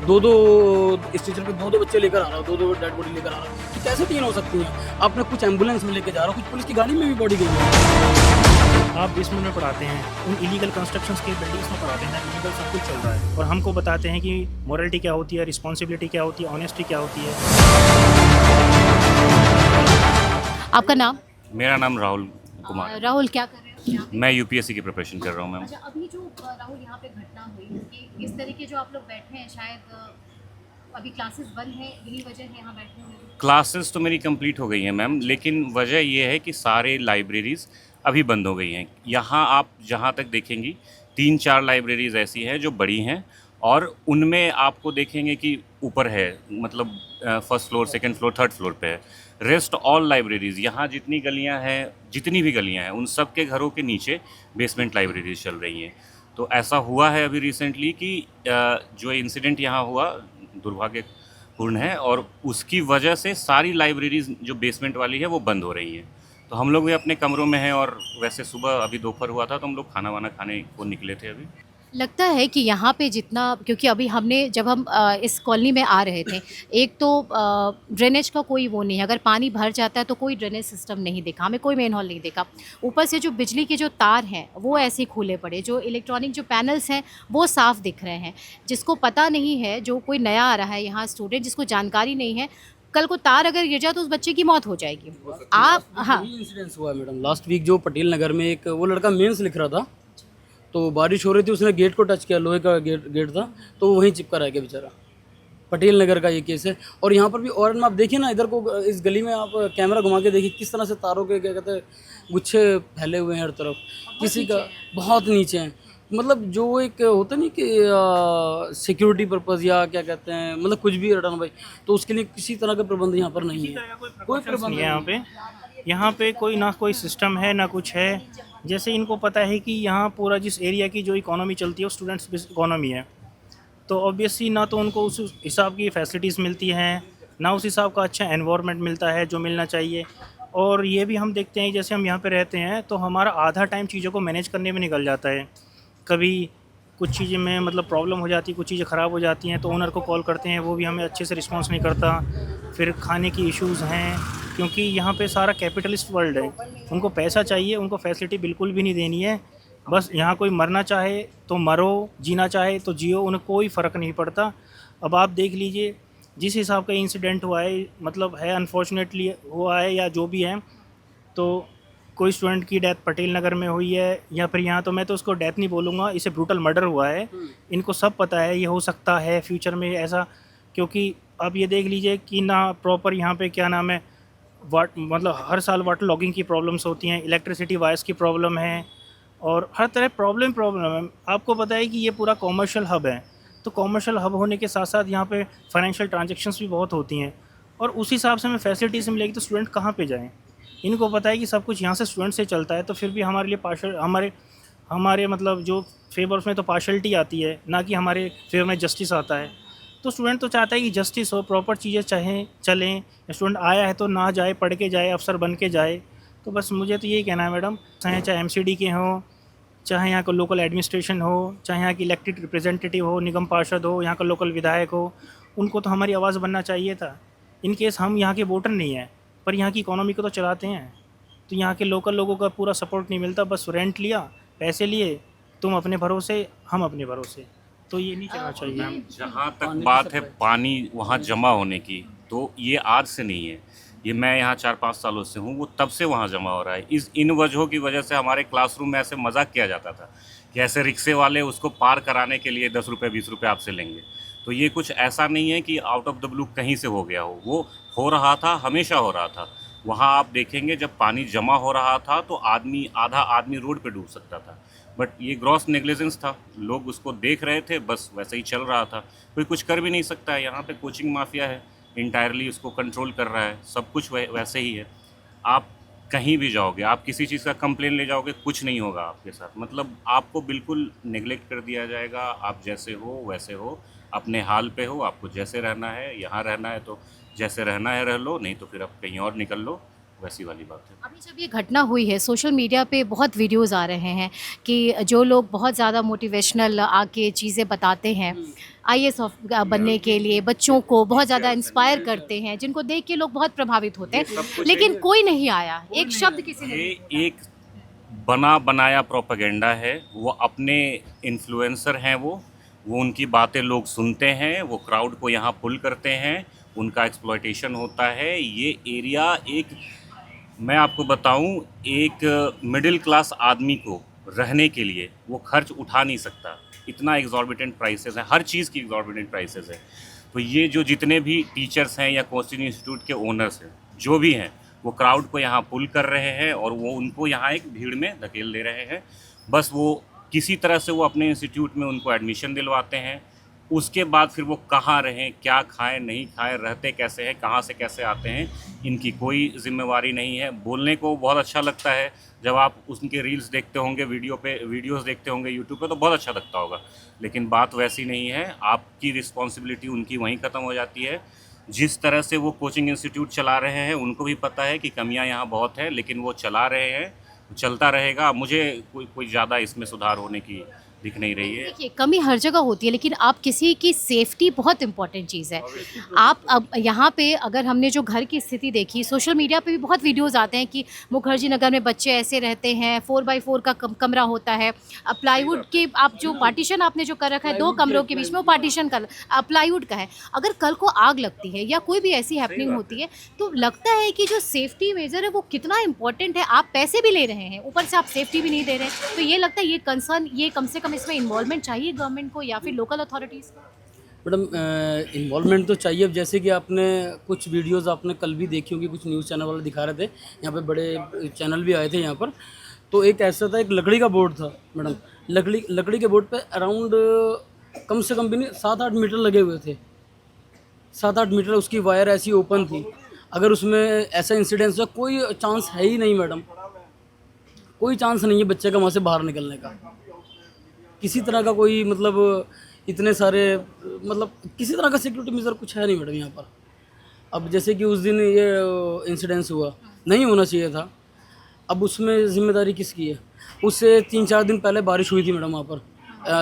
दो दो स्टेशन पे दो दो बच्चे लेकर आ रहा है, दो दो डेड बॉडी लेकर आ रहा है, तो कैसे 3 हो सकती हैं? आपने कुछ एम्बुलेंस में लेके जा रहा हो, कुछ पुलिस की गाड़ी में भी बॉडी गई है। आप 20 मिनट में पढ़ाते हैं, उन इलीगल कंस्ट्रक्शंस के बिल्डिंग्स में पढ़ाते हैं, इलीगल सब कुछ चल रहा है, और हमको बताते हैं कि मॉरलिटी क्या होती है, रिस्पॉन्सिबिलिटी क्या होती है, ऑनेस्टी क्या होती है। आपका नाम? मेरा नाम राहुल कुमार है। राहुल, क्या कर रहे हो यहाँ पे? मैं यूपीएससी की प्रिपरेशन कर रहा हूँ मैम। अच्छा, अभी जो राहुल यहाँ पे घटना हुई कि इस तरीके जो आप लोग बैठे हैं, शायद अभी क्लासेस बंद है, यही वजह है यहाँ बैठने में? क्लासेस तो मेरी कंप्लीट हो गई हैं मैम, लेकिन वजह ये है कि सारे लाइब्रेरीज़ अभी बंद हो गई हैं। यहाँ आप जहाँ तक देखेंगी 3-4 लाइब्रेरीज़ ऐसी हैं जो बड़ी हैं, और उनमें आपको देखेंगे कि ऊपर है, मतलब first floor, second floor, third floor पे है। रेस्ट ऑल लाइब्रेरीज़, यहाँ जितनी गलियाँ हैं, जितनी भी गलियाँ हैं, उन सब के घरों के नीचे बेसमेंट लाइब्रेरीज़ चल रही हैं। तो ऐसा हुआ है अभी रिसेंटली कि जो इंसिडेंट यहाँ हुआ दुर्भाग्यपूर्ण है, और उसकी वजह से सारी लाइब्रेरीज़ जो बेसमेंट वाली है वो बंद हो रही हैं। तो हम लोग भी अपने कमरों में हैं, और वैसे सुबह अभी दोपहर हुआ था तो हम लोग खाना वाना खाने को निकले थे अभी। लगता है कि यहाँ पे जितना, क्योंकि अभी हमने जब हम इस कॉलोनी में आ रहे थे, एक तो ड्रेनेज का कोई वो नहीं है, अगर पानी भर जाता है तो कोई ड्रेनेज सिस्टम नहीं दिखा हमें, कोई मेन हॉल नहीं दिखा। ऊपर से जो बिजली के जो तार हैं वो ऐसे ही खुले पड़े, जो इलेक्ट्रॉनिक जो पैनल्स हैं वो साफ़ दिख रहे हैं। जिसको पता नहीं है, जो कोई नया आ रहा है यहाँ स्टूडेंट, जिसको जानकारी नहीं है, कल को तार अगर गिर जाए तो उस बच्चे की मौत हो जाएगी। आप, हाँ, इंसिडेंस हुआ है मैडम लास्ट वीक, जो पटेल नगर में एक वो लड़का मेंस लिख रहा था, तो बारिश हो रही थी, उसने गेट को टच किया, लोहे का गेट था, तो वहीं चिपका रह गया बेचारा। पटेल नगर का ये केस है। और यहाँ पर भी और आप देखिए ना, इधर को इस गली में आप कैमरा घुमा के देखिए किस तरह से तारों के क्या कहते हैं गुच्छे फैले हुए हैं हर तरफ, किसी का बहुत नीचे हैं। मतलब जो एक होता नहीं कि सिक्योरिटी पर्पज़ या क्या कहते हैं, मतलब कुछ भी रटन भाई, तो उसके लिए किसी तरह का प्रबंध यहाँ पर नहीं है, कोई प्रबंध नहीं है यहाँ पे कोई ना कोई सिस्टम है ना कुछ है। जैसे इनको पता है कि यहाँ पूरा जिस एरिया की जो इकोनॉमी चलती है वो स्टूडेंट्स बेस्ड इकोनॉमी है, तो ऑब्वियसली ना तो उनको उस हिसाब की फैसिलिटीज़ मिलती हैं, ना उस हिसाब का अच्छा एनवायरनमेंट मिलता है जो मिलना चाहिए। और ये भी हम देखते हैं, जैसे हम यहाँ पे रहते हैं तो हमारा आधा टाइम चीज़ों को मैनेज करने में निकल जाता है। कभी कुछ चीज़ें में मतलब प्रॉब्लम हो जाती है, कुछ चीज़ें ख़राब हो जाती हैं तो ओनर को कॉल करते हैं, वो भी हमें अच्छे से रिस्पॉन्स नहीं करता। फिर खाने की इश्यूज़ हैं, क्योंकि यहाँ पे सारा कैपिटलिस्ट वर्ल्ड है, उनको पैसा चाहिए, उनको फैसिलिटी बिल्कुल भी नहीं देनी है। बस यहाँ कोई मरना चाहे तो मरो, जीना चाहे तो जियो, उन्हें कोई फ़र्क नहीं पड़ता। अब आप देख लीजिए जिस हिसाब का इंसिडेंट हुआ है, मतलब है अनफॉर्चुनेटली हुआ है या जो भी है, तो कोई स्टूडेंट की डेथ पटेल नगर में हुई है, या फिर यहाँ तो मैं तो उसको डेथ नहीं बोलूँगा, इसे ब्रूटल मर्डर हुआ है। इनको सब पता है ये हो सकता है फ्यूचर में ऐसा, क्योंकि अब ये देख लीजिए कि ना प्रॉपर यहाँ पे क्या नाम है, मतलब हर साल वाटर लॉगिंग की प्रॉब्लम्स होती हैं, इलेक्ट्रिसिटी वायर्स की प्रॉब्लम है, और हर तरह प्रॉब्लम है। आपको पता है कि ये पूरा कॉमर्शियल हब है, तो कॉमर्शियल हब होने के साथ साथ यहाँ पे फाइनेंशियल ट्रांजैक्शंस भी बहुत होती हैं, और उस हिसाब से हमें फैसिलिटीज़ मिलेगी तो स्टूडेंट कहाँ पे जाएँ। इनको पता है कि सब कुछ यहाँ से स्टूडेंट से चलता है, तो फिर भी हमारे लिए पार्शल हमारे मतलब जो फेवर में तो पार्शलिटी आती है, ना कि हमारे फेवर में जस्टिस आता है। तो स्टूडेंट तो चाहता है कि जस्टिस हो, प्रॉपर चीज़ें चाहें चलें, स्टूडेंट आया है तो ना जाए, पढ़ के जाए, अफसर बन के जाए। तो बस मुझे तो यही कहना है मैडम, चाहे एमसीडी के हों, चाहे यहाँ का लोकल एडमिनिस्ट्रेशन हो, चाहे यहाँ की इलेक्टेड रिप्रेजेंटेटिव हो, निगम पार्षद हो, यहाँ का लोकल विधायक हो, उनको तो हमारी आवाज़ बनना चाहिए था। इन केस हम यहाँ के वोटर नहीं हैं, पर यहाँ की इकोनॉमी को तो चलाते हैं, तो यहाँ के लोकल लोगों का पूरा सपोर्ट नहीं मिलता। बस रेंट लिया, पैसे लिए, तुम अपने भरोसे हम अपने भरोसे, तो ये नहीं करना चाहिए। जहाँ तक बात है पानी वहाँ जमा होने की, तो ये आज से नहीं है, ये मैं यहाँ 4-5 सालों से हूँ, वो तब से वहाँ जमा हो रहा है। इन वजहों की वजह से हमारे क्लासरूम में ऐसे मजाक किया जाता था कि ऐसे रिक्शे वाले उसको पार कराने के लिए 10 रुपये 20 रुपये आपसे लेंगे। तो ये कुछ ऐसा नहीं है कि आउट ऑफ द ब्लू कहीं से हो गया वो हो रहा था, हमेशा हो रहा था। वहाँ आप देखेंगे जब पानी जमा हो रहा था तो आधा आदमी रोड पे डूब सकता था, बट ये ग्रॉस नेग्लिजेंस था, लोग उसको देख रहे थे, बस वैसे ही चल रहा था, कोई कुछ कर भी नहीं सकता है। यहाँ पे कोचिंग माफिया है, इंटायरली उसको कंट्रोल कर रहा है, सब कुछ वैसे ही है। आप कहीं भी जाओगे, आप किसी चीज़ का कंप्लेन ले जाओगे, कुछ नहीं होगा आपके साथ, मतलब आपको बिल्कुल नेग्लेक्ट कर दिया जाएगा। आप जैसे हो वैसे हो, अपने हाल पे हो, आपको जैसे रहना है, यहाँ रहना है तो जैसे रहना है रह लो, नहीं तो फिर आप कहीं और निकल लो, वैसी वाली बात है। अभी जब ये घटना हुई है सोशल मीडिया पे बहुत वीडियोस आ रहे हैं कि जो लोग बहुत ज़्यादा मोटिवेशनल आके चीज़ें बताते हैं आईएएस बनने के लिए बच्चों को बहुत ज़्यादा इंस्पायर करते हैं, जिनको देख के लोग बहुत प्रभावित होते हैं, लेकिन कोई नहीं आया, एक शब्द किसी ने ये एक बना बनाया प्रोपेगेंडा है। वो अपने इन्फ्लुएंसर हैं, वो उनकी बातें लोग सुनते हैं, वो क्राउड को यहाँ पुल करते हैं, उनका एक्सप्लॉयटेशन होता है। ये एरिया एक, मैं आपको बताऊं, एक मिडिल क्लास आदमी को रहने के लिए वो खर्च उठा नहीं सकता। इतना एग्जॉर्बिटेंट प्राइसेस हैं, हर चीज़ की एग्जॉर्बिटेंट प्राइसेस है। तो ये जो जितने भी टीचर्स हैं या कोचिंग इंस्टीट्यूट के ओनर्स हैं, जो भी हैं, वो क्राउड को यहाँ पुल कर रहे हैं और वो उनको यहाँ एक भीड़ में धकेल दे रहे हैं। बस वो किसी तरह से वो अपने इंस्टीट्यूट में उनको एडमिशन दिलवाते हैं। उसके बाद फिर वो कहाँ रहें, क्या खाएं, नहीं खाएं, रहते कैसे हैं, कहाँ से कैसे आते हैं, इनकी कोई जिम्मेवारी नहीं है। बोलने को बहुत अच्छा लगता है, जब आप उनके रील्स देखते होंगे, वीडियोस देखते होंगे यूट्यूब पे, तो बहुत अच्छा लगता होगा, लेकिन बात वैसी नहीं है। आपकी रिस्पॉन्सिबिलिटी उनकी वहीं ख़त्म हो जाती है। जिस तरह से वो कोचिंग इंस्टीट्यूट चला रहे हैं, उनको भी पता है कि कमियां यहाँ बहुत है, लेकिन वो चला रहे हैं, चलता रहेगा। मुझे कोई ज़्यादा इसमें सुधार होने की दिख नहीं रही है। देखिए कमी हर जगह होती है, लेकिन आप किसी की सेफ्टी बहुत इंपॉर्टेंट चीज़ है। आप अब यहाँ पे अगर हमने जो घर की स्थिति देखी, सोशल मीडिया पे भी बहुत वीडियोस आते हैं कि मुखर्जी नगर में बच्चे ऐसे रहते हैं, 4x4 का कमरा होता है, प्लाईवुड के आप जो पार्टीशन आपने जो कर रखा है 2 कमरों के बीच में, वो पार्टीशन का प्लाईवुड का है। अगर कल को आग लगती है या कोई भी ऐसी हैपनिंग होती है, तो लगता है कि जो सेफ्टी मेजर है वो कितना इंपॉर्टेंट है। आप पैसे भी ले रहे हैं, ऊपर से आप सेफ्टी भी नहीं दे रहे हैं, तो ये लगता है ये कंसर्न, ये कम से कम इसमें इन्वॉल्वमेंट चाहिए गवर्नमेंट को या फिर लोकल अथॉरिटीज़ को। मैडम इन्वॉल्वमेंट तो चाहिए। अब जैसे कि आपने कुछ वीडियोस आपने कल भी देखी होंगी, कुछ न्यूज़ चैनल वाले दिखा रहे थे, यहाँ पे बड़े चैनल भी आए थे यहाँ पर। तो एक ऐसा था, एक लकड़ी का बोर्ड था मैडम, लकड़ी के बोर्ड पे अराउंड कम से कम भी नहीं 7-8 मीटर लगे हुए थे, 7-8 मीटर उसकी वायर ऐसी ओपन थी। अगर उसमें ऐसा इंसिडेंस हुआ, कोई चांस है ही नहीं मैडम, कोई चांस नहीं है बच्चे का वहाँ से बाहर निकलने का, किसी तरह का कोई मतलब इतने सारे मतलब किसी तरह का सिक्योरिटी मेजर कुछ है नहीं मैडम यहाँ पर। अब जैसे कि उस दिन ये इंसिडेंस हुआ, नहीं होना चाहिए था, अब उसमें जिम्मेदारी किसकी है? उससे 3-4 दिन पहले बारिश हुई थी मैडम वहाँ पर,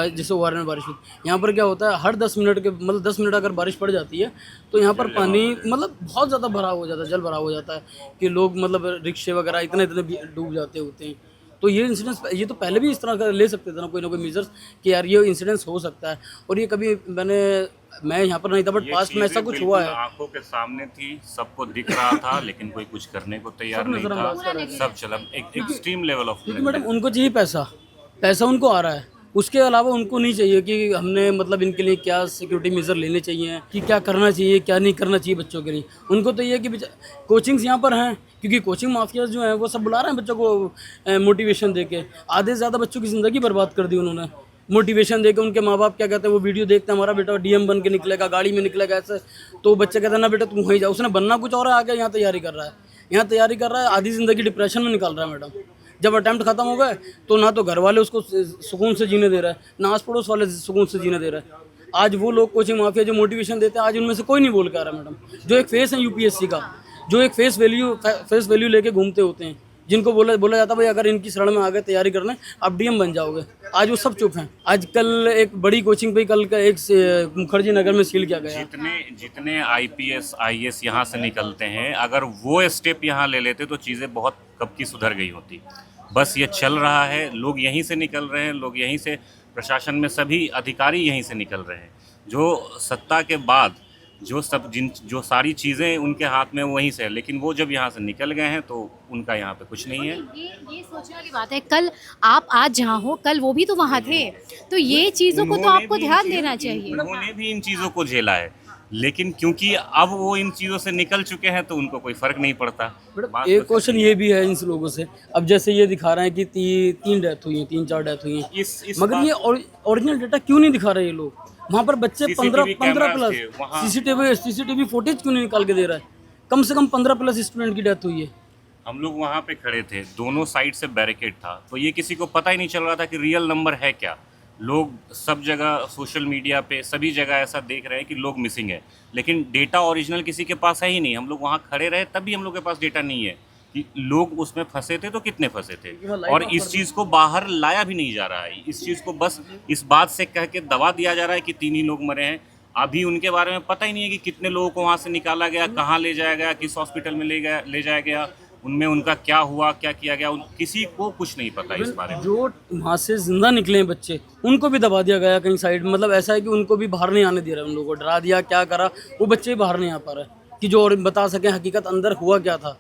जैसे ओवर में बारिश हुई। यहाँ पर क्या होता है, हर 10 मिनट के मतलब 10 मिनट अगर बारिश पड़ जाती है तो यहाँ पर पानी मतलब बहुत ज़्यादा भराव हो जाता है, जल भराव हो जाता है कि लोग मतलब रिक्शे वगैरह इतने डूब जाते होते हैं। तो ये इंसिडेंस, ये तो पहले भी इस तरह का ले सकते थे ना कोई मेजर्स कि यार ये इंसिडेंस हो सकता है। और ये कभी मैं यहाँ पर नहीं था, बट पास्ट में ऐसा कुछ हुआ है, आंखों के सामने थी, सबको दिख रहा था, लेकिन कोई कुछ करने को तैयार नहीं था। सब चला एक एक्सट्रीम लेवल ऑफ। क्योंकि मैडम उनको चाहिए पैसा उनको आ रहा है, उसके अलावा उनको नहीं चाहिए कि हमने मतलब इनके लिए क्या सिक्योरिटी मेजर लेने चाहिए, कि क्या करना चाहिए क्या नहीं करना चाहिए बच्चों के लिए। उनको तो ये कि कोचिंग्स यहाँ पर हैं, क्योंकि कोचिंग माफिया जो हैं वो सब बुला रहे हैं बच्चों को मोटिवेशन देके। आधे से ज़्यादा बच्चों की ज़िंदगी बर्बाद कर दी उन्होंने मोटिवेशन देके। उनके माँ बाप क्या कहते हैं, वो वीडियो देखते हैं, हमारा बेटा डीएम बन के निकलेगा, गाड़ी में निकलेगा ऐसे, तो बच्चे कहते हैं ना बेटा तुम वहीं जाओ। उसने बनना कुछ और है, आगे यहाँ तैयारी कर रहा है, आधी ज़िंदगी डिप्रेशन में निकाल रहा है मैडम। जब अटैम्प्ट खत्म हो गए तो ना तो घर वाले उसको सुकून से जीने दे रहा है, ना आस पड़ोस वाले सुकून से जीने दे रहा है। आज वो लोग कोचिंग माफिया जो मोटिवेशन देते हैं, आज उनमें से कोई नहीं बोल के आ रहा मैडम, जो एक फेस है यूपीएससी का, जो एक फेस वैल्यू लेके घूमते होते हैं, जिनको बोला जाता है भाई अगर इनकी शरण में आ गए तैयारी करने आप डीएम बन जाओगे, आज वो सब चुप हैं। आज कल एक बड़ी कोचिंग पे कल का एक मुखर्जी नगर में सील किया गया। जितने आईपीएस आईएएस यहाँ से निकलते हैं, अगर वो स्टेप यहाँ ले लेते तो चीज़ें बहुत कब की सुधर गई होती। बस ये चल रहा है, लोग यहीं से निकल रहे हैं, लोग यहीं से, प्रशासन में सभी अधिकारी यहीं से निकल रहे हैं। जो सत्ता के बाद जो सारी चीज़ें उनके हाथ में वहीं से है, लेकिन वो जब यहाँ से निकल गए हैं तो उनका यहाँ पे कुछ नहीं है। ये सोचने वाली बात है, कल आप आज जहाँ हो कल वो भी तो वहाँ थे, तो ये चीज़ों को तो आपको ध्यान देना चाहिए। उन्होंने भी इन चीज़ों को झेला है, लेकिन क्योंकि अब वो इन चीज़ों से निकल चुके हैं तो उनको कोई फ़र्क नहीं पड़ता। एक क्वेश्चन ये भी है इन लोगों से, अब जैसे ये दिखा रहे हैं कि 3 डेथ हुई हैं, 3-4 डेथ हुई हैं, मगर ये ओरिजिनल डेटा क्यों नहीं दिखा रहे ये लोग? वहाँ पर बच्चे 15 प्लस सीसीटीवी फुटेज क्यों नहीं निकाल के दे रहा है? कम से कम 15 प्लस स्टूडेंट की डेथ हुई है। हम लोग वहाँ पे खड़े थे, दोनों साइड से बैरिकेड था, तो ये किसी को पता ही नहीं चल रहा था कि रियल नंबर है क्या। लोग सब जगह सोशल मीडिया पे सभी जगह ऐसा देख रहे हैं कि लोग मिसिंग है, लेकिन डेटा ओरिजिनल किसी के पास है ही नहीं। हम लोग वहाँ खड़े रहे तब भी हम लोग के पास डेटा नहीं है कि लोग उसमें फंसे थे तो कितने फंसे थे, और इस चीज़ को बाहर लाया भी नहीं जा रहा है। इस चीज़ को बस इस बात से कह के दबा दिया जा रहा है कि 3 ही लोग मरे हैं। अभी उनके बारे में पता ही नहीं है कि कितने लोगों को वहाँ से निकाला गया, कहाँ ले जाया गया, किस हॉस्पिटल में ले जाया गया, उनमें उनका क्या हुआ, क्या किया गया, किसी को कुछ नहीं पता इस बारे में। जो वहाँ से जिंदा निकले हैं बच्चे, उनको भी दबा दिया गया कहीं साइड, मतलब ऐसा है कि उनको भी बाहर नहीं आने दे रहा है, उन लोगों को डरा दिया, क्या करा, वो बच्चे भी बाहर नहीं आ पा रहे कि जो और बता सकें हकीकत अंदर हुआ क्या था।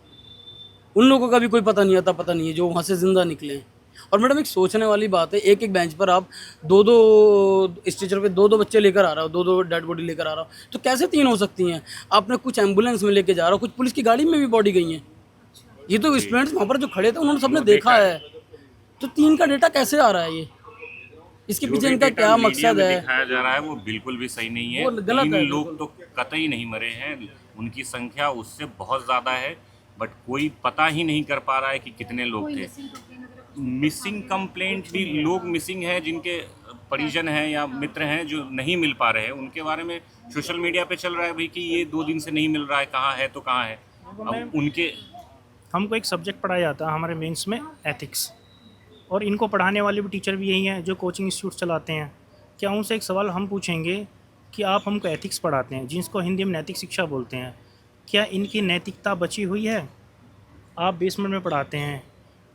उन लोगों का भी कोई पता नहीं आता, पता नहीं है जो वहाँ से जिंदा निकले हैं। और मैडम एक सोचने वाली बात है, एक एक बेंच पर आप दो स्ट्रेचर पे दो बच्चे लेकर आ रहा हो, दो डेड बॉडी लेकर आ रहा हो, तो कैसे 3 हो सकती हैं? आपने कुछ एम्बुलेंस में लेके जा रहा हो, कुछ पुलिस की गाड़ी में भी बॉडी गई हैं। ये तो स्टूडेंट्स वहाँ पर जो खड़े थे उन्होंने सबने देखा है, तो 3 का डेटा कैसे आ रहा है? ये इसके पीछे इनका क्या मकसद है? दिखाया जा रहा है वो बिल्कुल भी सही नहीं है। वो गलत 3 है, लोग तो कतई नहीं मरे हैं, उनकी संख्या उससे बहुत ज़्यादा है, बट कोई पता ही नहीं कर पा रहा है कि कितने लोग थे। मिसिंग कंप्लेंट भी, लोग मिसिंग हैं जिनके परिजन हैं या मित्र हैं जो नहीं मिल पा रहे हैं, उनके बारे में सोशल मीडिया पे चल रहा है भाई कि ये 2 दिन से नहीं मिल रहा है, कहाँ है तो कहाँ है। अब उनके हमको एक सब्जेक्ट पढ़ाया जाता है हमारे मेंस में, एथिक्स, और इनको पढ़ाने वाले भी टीचर भी यही हैं जो कोचिंग इंस्टीट्यूट चलाते हैं। क्या उनसे एक सवाल हम पूछेंगे कि आप हमको एथिक्स पढ़ाते हैं, जिसको हिंदी में नैतिक शिक्षा बोलते हैं, क्या इनकी नैतिकता बची हुई है? आप बेसमेंट में पढ़ाते हैं,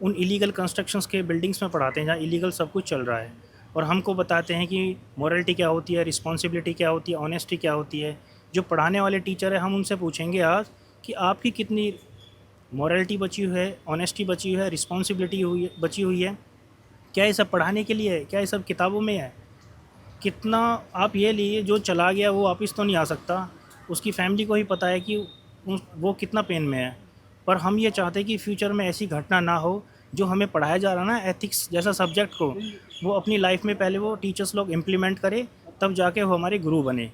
उन इलीगल कंस्ट्रक्शंस के बिल्डिंग्स में पढ़ाते हैं जहाँ इलीगल सब कुछ चल रहा है, और हमको बताते हैं कि मॉरलिटी क्या होती है, रिस्पॉन्सिबिलिटी क्या होती है, ऑनेस्टी क्या होती है। जो पढ़ाने वाले टीचर है, हम उनसे पूछेंगे आज कि आपकी कितनी मॉरलिटी बची हुई है, ऑनेस्टी बची हुई है, रिस्पॉन्सिबिलिटी बची हुई है? क्या ये सब पढ़ाने के लिए है? क्या ये सब किताबों में है? कितना आप ये लिए, जो चला गया वो वापस तो नहीं आ सकता, उसकी फैमिली को ही पता है कि वो कितना पेन में है। पर हम ये चाहते हैं कि फ्यूचर में ऐसी घटना ना हो। जो हमें पढ़ाया जा रहा है ना एथिक्स जैसा सब्जेक्ट को, वो अपनी लाइफ में पहले वो टीचर्स लोग इम्प्लीमेंट करें, तब जाके वो हमारे गुरु बने।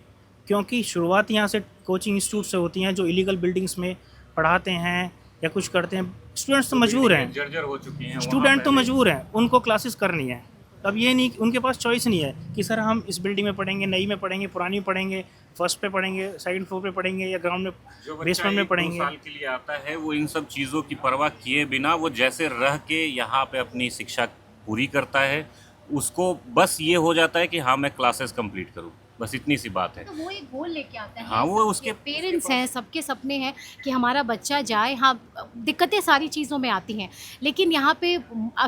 क्योंकि शुरुआत यहाँ से कोचिंग इंस्टीट्यूट से होती हैं, जो इलीगल बिल्डिंग्स में पढ़ाते हैं या कुछ करते हैं। स्टूडेंट्स तो मजबूर हैं, जर्जर हो चुकी हैं, स्टूडेंट तो मजबूर हैं, उनको क्लासेस करनी है। अब ये नहीं, उनके पास चॉइस नहीं है कि सर हम इस बिल्डिंग में पढ़ेंगे, नई में पढ़ेंगे, पुरानी में पढ़ेंगे, फर्स्ट पे पढ़ेंगे, सेकंड फ्लोर पे पढ़ेंगे, या ग्राउंड में बेसमेंट में पढ़ेंगे। साल के लिए आता है वो इन सब चीज़ों की परवाह किए बिना वो जैसे रह के यहाँ पे अपनी शिक्षा पूरी करता है, उसको बस ये हो जाता है कि हाँ मैं क्लासेस कंप्लीट करूँ, बस इतनी सी बात है। तो वो एक गोल लेके आता है। हाँ, वो उसके पेरेंट्स हैं, सबके सपने हैं कि हमारा बच्चा जाए। हाँ, दिक्कतें सारी चीज़ों में आती हैं, लेकिन यहाँ पे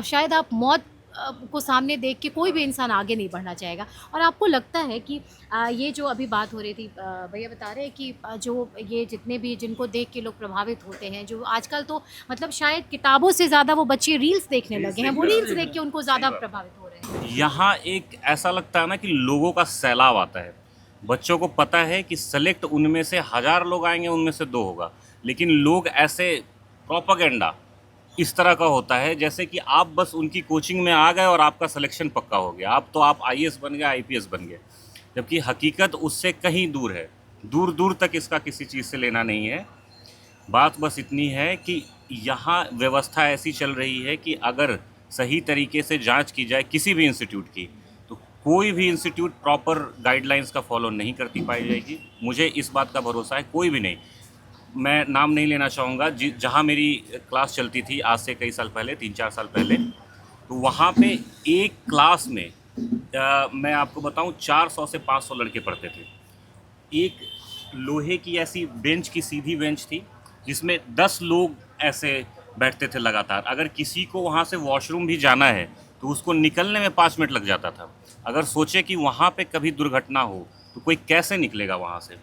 शायद आप मौत को सामने देख के कोई भी इंसान आगे नहीं बढ़ना चाहेगा। और आपको लगता है कि ये जो अभी बात हो रही थी, भैया बता रहे हैं कि जो ये जितने भी जिनको देख के लोग प्रभावित होते हैं, जो आजकल तो मतलब शायद किताबों से ज़्यादा वो बच्चे रील्स देखने लगे हैं, वो रील्स देख के उनको ज़्यादा प्रभावित हो रहे हैं। यहाँ एक ऐसा लगता है ना कि लोगों का सैलाब आता है। बच्चों को पता है कि सेलेक्ट उनमें से 1000 लोग आएंगे, उनमें से 2 होगा, लेकिन लोग ऐसे प्रोपेगेंडा इस तरह का होता है जैसे कि आप बस उनकी कोचिंग में आ गए और आपका सिलेक्शन पक्का हो गया, आप IAS बन गए, IPS बन गए, जबकि हकीकत उससे कहीं दूर है। दूर दूर तक इसका किसी चीज़ से लेना नहीं है। बात बस इतनी है कि यहाँ व्यवस्था ऐसी चल रही है कि अगर सही तरीके से जांच की जाए किसी भी इंस्टीट्यूट की, तो कोई भी इंस्टीट्यूट प्रॉपर गाइडलाइंस का फॉलो नहीं करती पाई जाएगी। मुझे इस बात का भरोसा है, कोई भी नहीं। मैं नाम नहीं लेना चाहूँगा, जहाँ मेरी क्लास चलती थी आज से कई साल पहले, 3-4 साल पहले, तो वहाँ पे एक क्लास में मैं आपको बताऊँ 400 से 500 लड़के पढ़ते थे। एक लोहे की ऐसी बेंच की सीधी बेंच थी जिसमें 10 लोग ऐसे बैठते थे लगातार। अगर किसी को वहाँ से वॉशरूम भी जाना है तो उसको निकलने में 5 मिनट लग जाता था। अगर सोचे कि वहाँ पे कभी दुर्घटना हो तो कोई कैसे निकलेगा वहाँ से।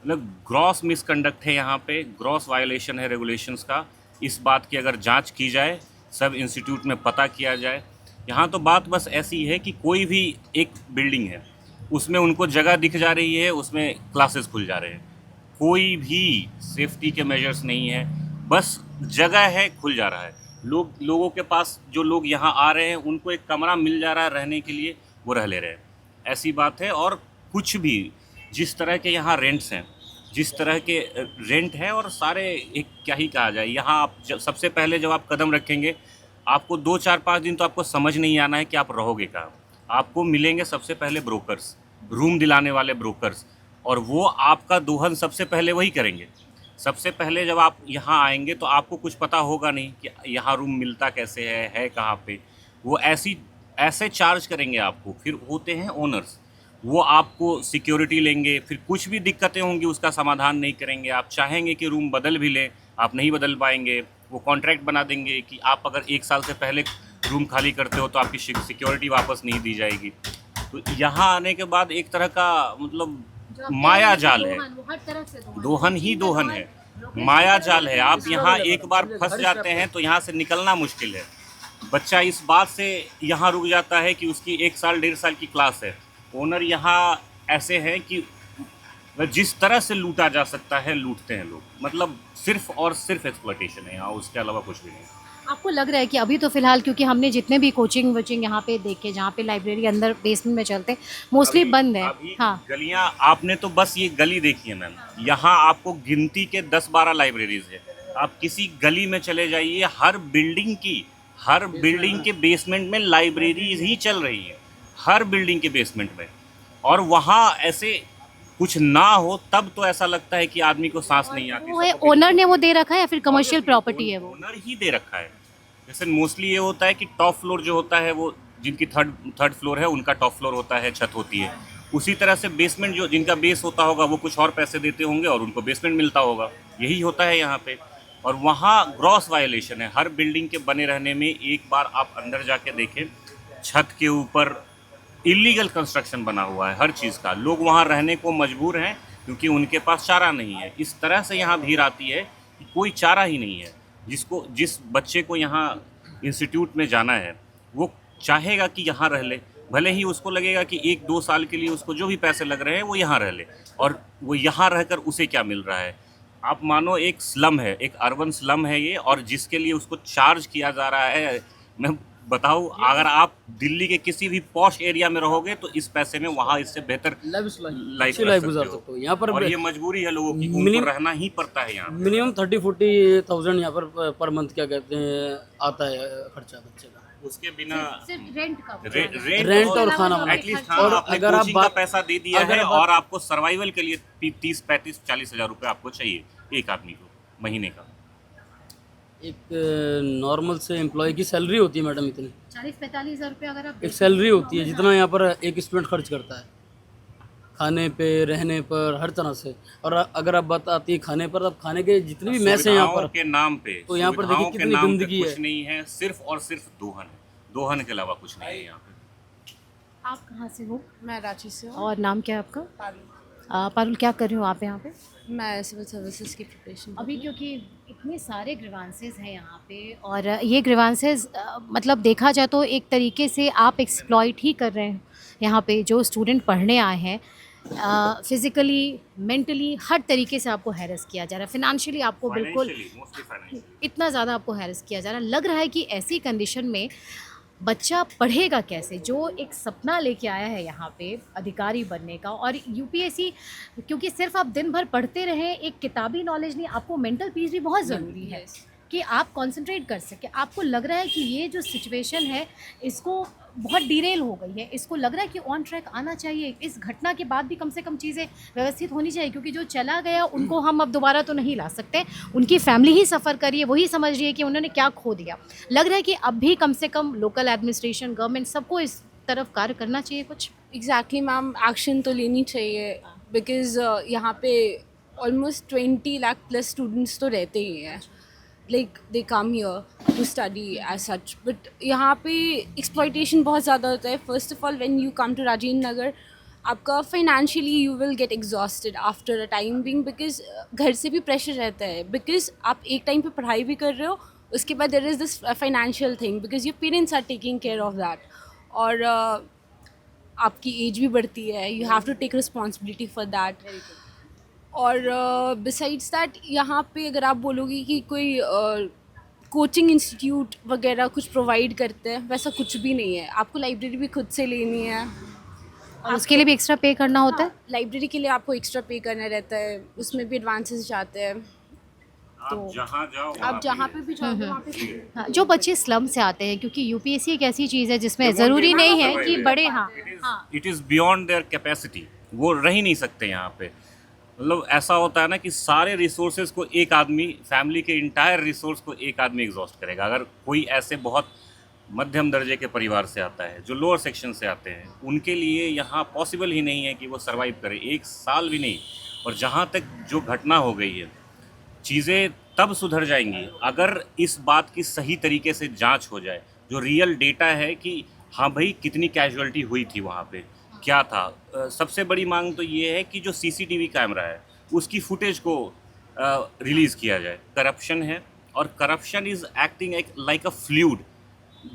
मतलब ग्रॉस मिसकंडक्ट है यहाँ पे, ग्रॉस वायलेशन है रेगुलेशंस का। इस बात की अगर जांच की जाए, सब इंस्टीट्यूट में पता किया जाए। यहाँ तो बात बस ऐसी है कि कोई भी एक बिल्डिंग है, उसमें उनको जगह दिख जा रही है, उसमें क्लासेस खुल जा रहे हैं, कोई भी सेफ्टी के मेजर्स नहीं है, बस जगह है, खुल जा रहा है। लोगों के पास, जो लोग यहाँ आ रहे हैं उनको एक कमरा मिल जा रहा है रहने के लिए, वो रह ले रहे हैं, ऐसी बात है। और कुछ भी जिस तरह के यहाँ रेंट्स हैं, जिस तरह के रेंट है, और सारे एक क्या ही कहा जाए, यहाँ आप सबसे पहले जब आप कदम रखेंगे, आपको 2-4-5 दिन तो आपको समझ नहीं आना है कि आप रहोगे कहाँ। आपको मिलेंगे सबसे पहले ब्रोकर्स, रूम दिलाने वाले ब्रोकर्स, और वो आपका दोहन सबसे पहले वही करेंगे। सबसे पहले जब आप यहाँ आएंगे तो आपको कुछ पता होगा नहीं कि यहाँ रूम मिलता कैसे है कहाँ पे। वो ऐसे चार्ज करेंगे आपको। फिर होते हैं ओनर्स, वो आपको सिक्योरिटी लेंगे, फिर कुछ भी दिक्कतें होंगी उसका समाधान नहीं करेंगे। आप चाहेंगे कि रूम बदल भी लें, आप नहीं बदल पाएंगे। वो कॉन्ट्रैक्ट बना देंगे कि आप अगर 1 साल से पहले रूम खाली करते हो तो आपकी सिक्योरिटी वापस नहीं दी जाएगी। तो यहाँ आने के बाद एक तरह का मतलब माया जाल है, दोहन ही दोहन है, माया जाल है। आप यहाँ एक बार फंस जाते हैं तो यहाँ से निकलना मुश्किल है। बच्चा इस बात से यहाँ रुक जाता है कि उसकी 1 साल 1.5 साल की क्लास है। ओनर यहाँ ऐसे हैं कि जिस तरह से लूटा जा सकता है लूटते हैं लोग। मतलब सिर्फ और सिर्फ एक्सप्लॉयटेशन है यहाँ, उसके अलावा कुछ भी नहीं। आपको लग रहा है कि अभी तो फिलहाल, क्योंकि हमने जितने भी कोचिंग वोचिंग यहाँ पे देखे, जहाँ पे लाइब्रेरी अंदर बेसमेंट में चलते, मोस्टली बंद है। हाँ, गलियाँ आपने तो बस ये गली देखी है मैम, यहाँ आपको गिनती के 10-12 लाइब्रेरीज है। आप किसी गली में चले जाइए, हर बिल्डिंग के बेसमेंट में लाइब्रेरीज ही चल रही है, हर बिल्डिंग के बेसमेंट में। और वहाँ ऐसे कुछ ना हो तब तो ऐसा लगता है कि आदमी को सांस नहीं आती। वो है ओनर ने वो दे रखा है या फिर कमर्शियल प्रॉपर्टी है? वो ओनर ही दे रखा है। जैसे मोस्टली ये होता है कि टॉप फ्लोर जो होता है वो जिनकी थर्ड फ्लोर है उनका टॉप फ्लोर होता है, छत होती है। उसी तरह से बेसमेंट जो जिनका बेस होता होगा वो कुछ और पैसे देते होंगे और उनको बेसमेंट मिलता होगा। यही होता है यहाँ पे। और वहाँ ग्रॉस वायलेशन है हर बिल्डिंग के बने रहने में। एक बार आप अंदर जाके देखें, छत के ऊपर इलीगल कंस्ट्रक्शन बना हुआ है हर चीज़ का। लोग वहाँ रहने को मजबूर हैं क्योंकि उनके पास चारा नहीं है। इस तरह से यहाँ भीड़ आती है कि कोई चारा ही नहीं है। जिस बच्चे को यहाँ इंस्टीट्यूट में जाना है वो चाहेगा कि यहाँ रह ले, भले ही उसको लगेगा कि 1-2 साल के लिए उसको जो भी पैसे लग रहे हैं वो यहाँ रह ले, और वो यहाँ रहकर उसे क्या मिल रहा है। आप मानो एक स्लम है, एक अर्बन स्लम है ये, और जिसके लिए उसको चार्ज किया जा रहा है। मैं बताऊँ, अगर आप दिल्ली के किसी भी पॉश एरिया में रहोगे तो इस पैसे में वहाँ इससे बेहतर लाइफ गुजार सकते हो यहाँ पर। और ये मजबूरी है लोगों की, उनको रहना ही पड़ता है यहाँ। मिनिमम 30-40,000 यहाँ पर मंथ क्या कहते हैं आता है खर्चा बच्चे का। उसके बिना सिर्फ रेंट का, रेंट और खाना, एटलीस्ट और अगर आप का पैसा दे दिया है और आपको सर्वाइवल के लिए 30-35-40 हज़ार रुपये आपको चाहिए एक आदमी को महीने का। एक नॉर्मल से एम्प्लॉय की सैलरी होती है मैडम इतनी 40-45 हज़ार रुपये अगर आप एक सैलरी होती है, जितना यहाँ पर एक स्टूडेंट खर्च करता है खाने पे, रहने पर, हर तरह से। और अगर आप बात आती है खाने पर, अब खाने के जितने भी मैस हैं यहाँ पर के नाम पे, तो यहाँ पर देखिए कितनी गंदगी है। कुछ नहीं है, सिर्फ और सिर्फ दोहन है, दोहन के अलावा कुछ नहीं है यहाँ पे। आप कहाँ से हो? मैं रांची से हूँ। और नाम क्या है आपका? पारुल। पारुल, क्या कर रहे हो आप यहाँ पे? मैं सिविल सर्विसेज की प्रिपरेशन अभी क्योंकि इतने सारे ग्रीवांसेस हैं यहाँ पे, और ये ग्रीवांसेस मतलब देखा जाए तो एक तरीके से आप एक्सप्लॉइट ही कर रहे हैं यहाँ पे जो स्टूडेंट पढ़ने आए हैं। फिज़िकली, मेंटली, हर तरीके से आपको हैरेस किया जा रहा है। फिनेंशियली आपको बिल्कुल इतना ज़्यादा आपको हैरेस किया जा रहा है। लग रहा है कि ऐसी कंडीशन में बच्चा पढ़ेगा कैसे, जो एक सपना लेके आया है यहाँ पे अधिकारी बनने का। और यूपीएससी, क्योंकि सिर्फ आप दिन भर पढ़ते रहें, एक किताबी नॉलेज नहीं, आपको मेंटल पीस भी बहुत ज़रूरी है कि आप कंसंट्रेट कर सकें। आपको लग रहा है कि ये जो सिचुएशन है इसको बहुत डिरेल हो गई है, इसको लग रहा है कि ऑन ट्रैक आना चाहिए। इस घटना के बाद भी कम से कम चीज़ें व्यवस्थित होनी चाहिए, क्योंकि जो चला गया उनको हम अब दोबारा तो नहीं ला सकते। उनकी फैमिली ही सफ़र करी है, वही समझ रही है कि उन्होंने क्या खो दिया। लग रहा है कि अब भी कम से कम लोकल एडमिनिस्ट्रेशन, गवर्नमेंट, सबको इस तरफ कार्य करना चाहिए कुछ। एग्जैक्टली मैम, एक्शन तो लेनी चाहिए, बिकॉज़ यहाँ पे ऑलमोस्ट 20 लाख प्लस स्टूडेंट्स तो रहते ही हैं। Like they come here to study as such, but यहाँ पे एक्सप्लॉयटेशन बहुत ज़्यादा होता है। First of all when you come to Rajendra Nagar, आपका financially you will get exhausted after a time being, because घर से भी प्रेशर रहता है, बिकॉज आप एक टाइम पे पढ़ाई भी कर रहे हो, उसके बाद there is this financial thing, because your parents are taking care of that. और आपकी एज भी बढ़ती है, you have to take responsibility for that. और बिसाइड्स दैट यहाँ पे अगर आप बोलोगे कि कोई कोचिंग इंस्टीट्यूट वगैरह कुछ प्रोवाइड करते हैं, वैसा कुछ भी नहीं है। आपको लाइब्रेरी भी खुद से लेनी है, और उसके लिए भी एक्स्ट्रा पे करना होता है। लाइब्रेरी के लिए आपको एक्स्ट्रा पे करना रहता है, उसमें भी एडवांसेस जाते हैं। तो आप जहाँ पे भी जाओगे वहाँ पे। हाँ, जो बच्चे स्लम से आते हैं, क्योंकि यूपीएससी एक ऐसी चीज़ है जिसमें ज़रूरी नहीं है कि बड़े, हाँ, it is beyond their capacity, वो रह ही नहीं सकते यहाँ पे। मतलब ऐसा होता है ना कि सारे रिसोर्सेज को एक आदमी, फैमिली के इंटायर रिसोर्स को एक आदमी एग्जॉस्ट करेगा। अगर कोई ऐसे बहुत मध्यम दर्जे के परिवार से आता है, जो लोअर सेक्शन से आते हैं, उनके लिए यहाँ पॉसिबल ही नहीं है कि वो सर्वाइव करे, 1 साल भी नहीं। और जहाँ तक जो घटना हो गई है, चीज़ें तब सुधर जाएंगी अगर इस बात की सही तरीके से जांच हो जाए, जो रियल डेटा है कि हाँ भाई कितनी कैजुअलिटी हुई थी वहाँ पे, क्या था। सबसे बड़ी मांग तो ये है कि जो सीसीटीवी कैमरा है उसकी फुटेज को रिलीज़ किया जाए। करप्शन है और corruption is acting like a fluid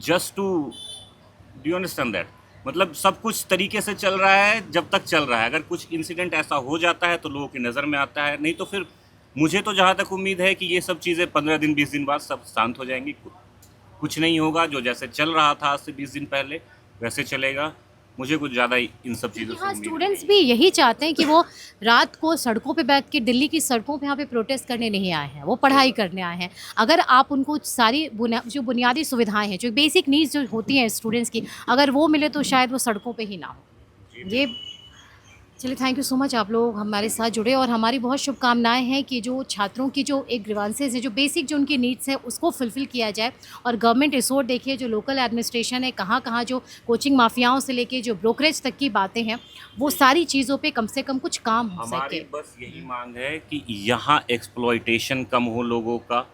just to, do you understand that. मतलब सब कुछ तरीके से चल रहा है जब तक चल रहा है, अगर कुछ इंसिडेंट ऐसा हो जाता है तो लोगों की नज़र में आता है, नहीं तो फिर मुझे तो जहाँ तक उम्मीद है कि ये सब चीज़ें 15 दिन 20 दिन बाद सब शांत हो जाएंगी। कुछ नहीं होगा, जो जैसे चल रहा था आज से 20 दिन पहले वैसे चलेगा। मुझे कुछ ज़्यादा इन सब चीज़ों से हाँ, उम्मीद स्टूडेंट्स नहीं भी यही चाहते हैं कि वो रात को सड़कों पे बैठ के, दिल्ली की सड़कों पे यहाँ पे प्रोटेस्ट करने नहीं आए हैं, वो पढ़ाई करने आए हैं। अगर आप उनको सारी जो बुनियादी सुविधाएं हैं, जो बेसिक नीड्स जो होती हैं स्टूडेंट्स की, अगर वो मिले तो शायद वो सड़कों पे ही ना हो। ये चलिए, थैंक यू सो मच, आप लोग हमारे साथ जुड़े, और हमारी बहुत शुभकामनाएं हैं कि जो छात्रों की जो एक ग्रीवांसेस है, जो बेसिक जो उनकी नीड्स हैं, उसको फुलफ़िल किया जाए। और गवर्नमेंट रिसोर्ट देखिए, जो लोकल एडमिनिस्ट्रेशन है, कहाँ कहाँ जो कोचिंग माफियाओं से लेके जो ब्रोकरेज तक की बातें हैं, वो सारी चीज़ों पे कम से कम कुछ काम हो हमारी सके। बस यही मांग है कि यहाँ एक्सप्लॉयटेशन कम हो लोगों का,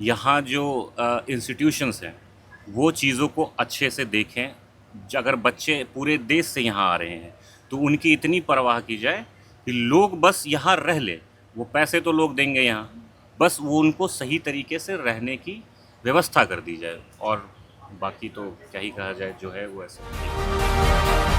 यहाँ जो इंस्टीट्यूशंस हैं वो चीज़ों को अच्छे से देखें। अगर बच्चे पूरे देश से यहाँ आ रहे हैं तो उनकी इतनी परवाह की जाए कि लोग बस यहाँ रह ले। वो पैसे तो लोग देंगे यहाँ, बस वो उनको सही तरीके से रहने की व्यवस्था कर दी जाए। और बाकी तो क्या ही कहा जाए, जो है वो ऐसे।